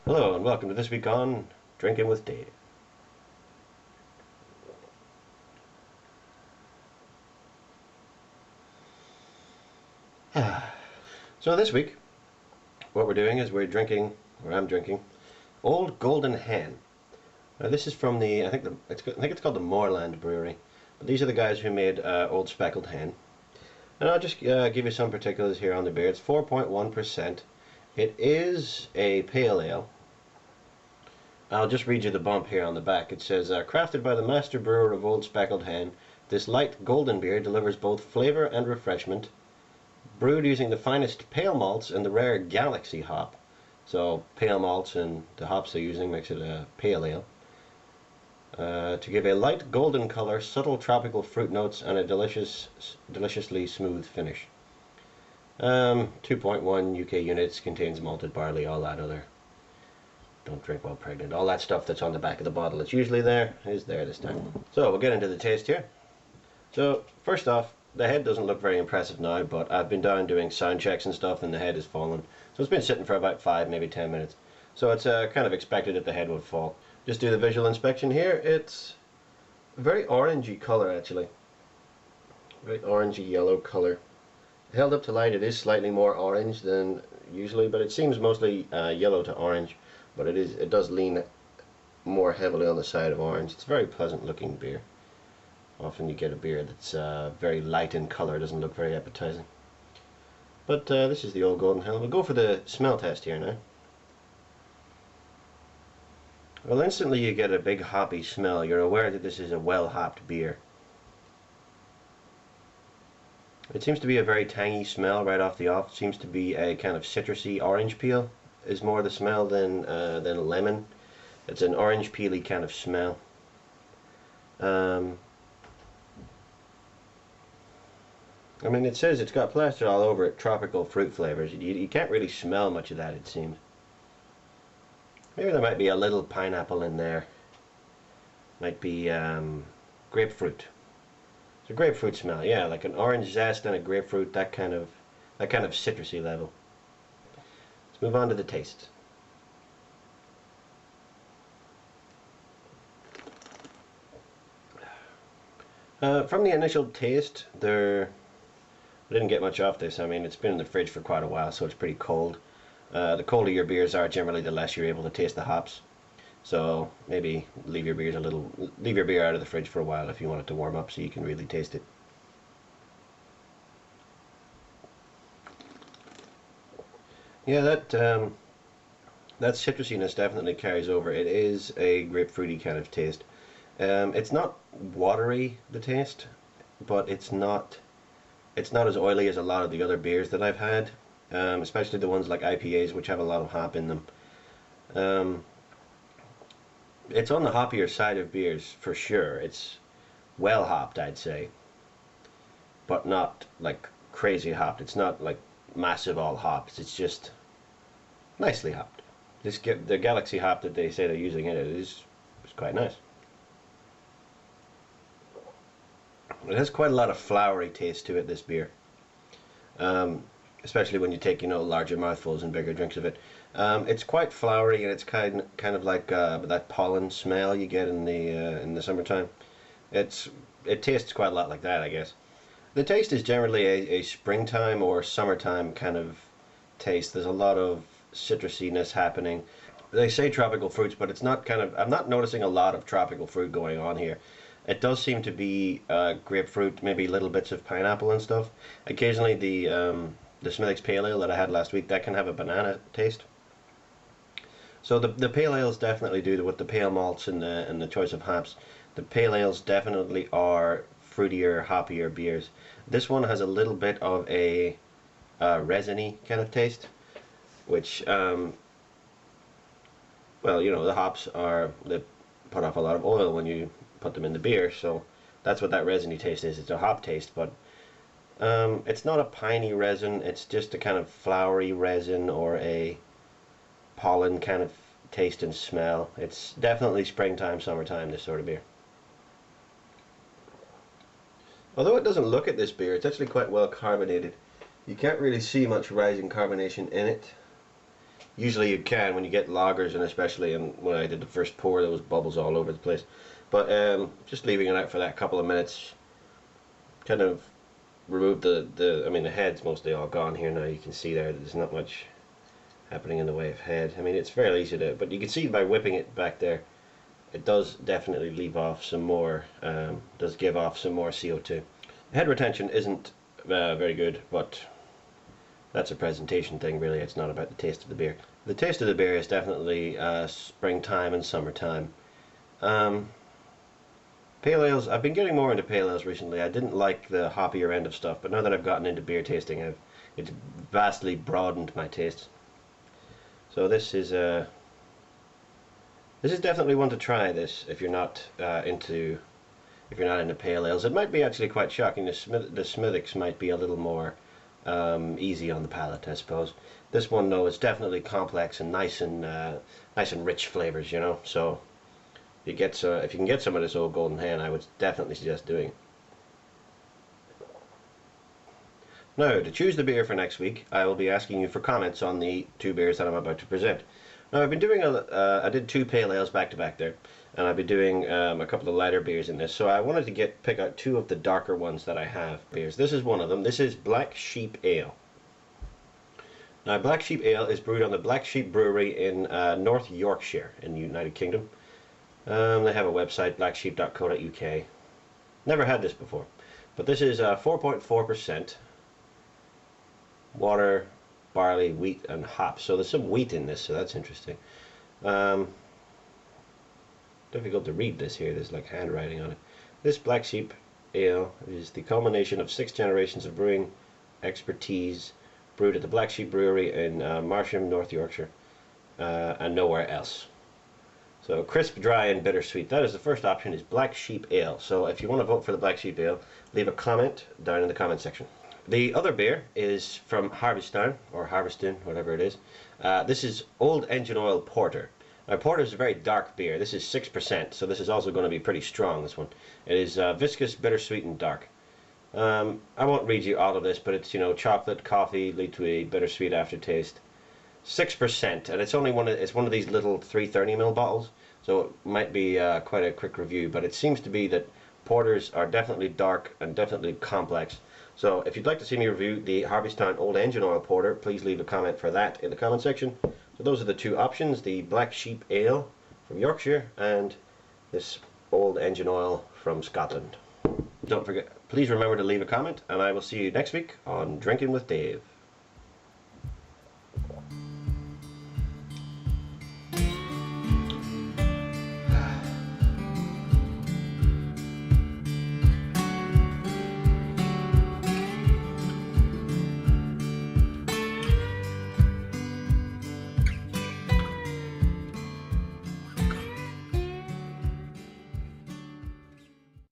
Hello and welcome to this week on Drinking with Dave. So this week, what we're doing is I'm drinking, Old Golden Hen. Now this is from I think it's called the Morland Brewery, but these are the guys who made Old Speckled Hen. And I'll just give you some particulars here on the beer. It's 4.1%. It is a pale ale. I'll just read you the bump here on the back. It says, crafted by the master brewer of Old Speckled Hen, this light golden beer delivers both flavor and refreshment. Brewed using the finest pale malts and the rare Galaxy hop. So pale malts and the hops they're using makes it a pale ale. To give a light golden color, subtle tropical fruit notes, and a deliciously smooth finish. 2.1 UK units, contains malted barley, all that other don't drink while pregnant, all that stuff that's on the back of the bottle. It's usually there, is there this time. So we'll get into the taste here. So first off, the head doesn't look very impressive now, but I've been down doing sound checks and stuff and the head has fallen. So it's been sitting for about 5, maybe 10 minutes. So it's kind of expected that the head would fall. Just do the visual inspection here. It's a very orangey color actually. Very orangey yellow color. Held up to light, it is slightly more orange than usually, but it seems mostly yellow to orange. But it does lean more heavily on the side of orange. It's a very pleasant looking beer. Often you get a beer that's very light in color, doesn't look very appetizing. But this is the Old Golden Hen. We'll go for the smell test here now. Well, instantly you get a big hoppy smell. You're aware that this is a well-hopped beer. It seems to be a very tangy smell right off the off. It seems to be a kind of citrusy orange peel is more the smell than lemon. It's an orange peely kind of smell. I mean, it says it's got plastered all over it tropical fruit flavors. You can't really smell much of that, it seems. Maybe there might be a little pineapple in there. Might be grapefruit. It's a grapefruit smell, yeah, like an orange zest and a grapefruit, that kind of citrusy level. Let's move on to the taste. From the initial taste, I didn't get much off this. I mean, it's been in the fridge for quite a while, so it's pretty cold. The colder your beers are, generally, the less you're able to taste the hops. So maybe leave your beer out of the fridge for a while if you want it to warm up, so you can really taste it. Yeah, that citrusiness definitely carries over. It is a grapefruity kind of taste. It's not watery, the taste, but it's not as oily as a lot of the other beers that I've had, especially the ones like IPAs, which have a lot of hop in them. It's on the hoppier side of beers for sure. It's well hopped, I'd say, but not like crazy hopped. It's not like massive all hops. It's just nicely hopped. The Galaxy hop that they say they're using in it is quite nice. It has quite a lot of flowery taste to it, this beer. Especially when you take, larger mouthfuls and bigger drinks of it. It's quite flowery, and it's kind of like that pollen smell you get in the summertime. It tastes quite a lot like that, I guess. The taste is generally a springtime or summertime kind of taste. There's a lot of citrusiness happening. They say tropical fruits, but it's not I'm not noticing a lot of tropical fruit going on here. It does seem to be grapefruit, maybe little bits of pineapple and stuff. Occasionally the Smithwick's Pale Ale that I had last week, that can have a banana taste. So the pale ales definitely do with the pale malts and the choice of hops. The pale ales definitely are fruitier, hoppier beers. This one has a little bit of a resiny kind of taste, which well, the hops they put off a lot of oil when you put them in the beer, so that's what that resiny taste is. It's a hop taste, but it's not a piney resin. It's just a kind of flowery resin or a pollen kind of taste and smell. It's definitely springtime, summertime, this sort of beer. Although it doesn't look at this beer, it's actually quite well carbonated. You can't really see much rising carbonation in it. Usually you can when you get lagers, and especially when I did the first pour, there was bubbles all over the place. But just leaving it out for that couple of minutes kind of removed I mean, the head's mostly all gone here now. You can see there's not much happening in the way of head. I mean, it's fairly easy to, but you can see by whipping it back there, it does definitely leave off some more, does give off some more CO2. Head retention isn't very good, but that's a presentation thing really. It's not about the taste of the beer. The taste of the beer is definitely springtime and summertime. Pale ales, I've been getting more into pale ales recently. I didn't like the hoppier end of stuff, but now that I've gotten into beer tasting, it's vastly broadened my tastes. So this is definitely one to try. This if you're not into pale ales. It might be actually quite shocking. The Smithwick's might be a little more easy on the palate, I suppose. This one though is definitely complex and nice and rich flavors, you know. So if you can get some of this Old Golden Hen, I would definitely suggest doing it. Now, to choose the beer for next week, I will be asking you for comments on the two beers that I'm about to present. Now, I've been doing I did 2 pale ales back to back there, and I've been doing a couple of lighter beers in this. So I wanted to pick out 2 of the darker ones that I have. Beers. This is one of them. This is Black Sheep Ale. Now, Black Sheep Ale is brewed on the Black Sheep Brewery in North Yorkshire in the United Kingdom. They have a website, blacksheep.co.uk. Never had this before, but this is 4.4% water, barley, wheat, and hops. So there's some wheat in this, so that's interesting. Difficult to read this here. There's like handwriting on it. This Black Sheep Ale is the culmination of 6 generations of brewing expertise, brewed at the Black Sheep Brewery in Marsham, North Yorkshire, and nowhere else. So crisp, dry, and bittersweet. That is the first option, is Black Sheep Ale. So if you want to vote for the Black Sheep Ale, leave a comment down in the comment section. The other beer is from Harveystown, or Harveston, whatever it is. This is Old Engine Oil Porter. Now, porter is a very dark beer. This is 6%, so this is also going to be pretty strong, this one. It is viscous, bittersweet, and dark. I won't read you all of this, but it's, you know, chocolate, coffee, lead to a bittersweet aftertaste. 6%, and it's only one of these little 330ml bottles, so it might be quite a quick review, but it seems to be that porters are definitely dark and definitely complex. So if you'd like to see me review the Harveystown Old Engine Oil Porter, please leave a comment for that in the comment section. So those are the 2 options, the Black Sheep Ale from Yorkshire and this Old Engine Oil from Scotland. Don't forget, please remember to leave a comment, and I will see you next week on Drinking with Dave.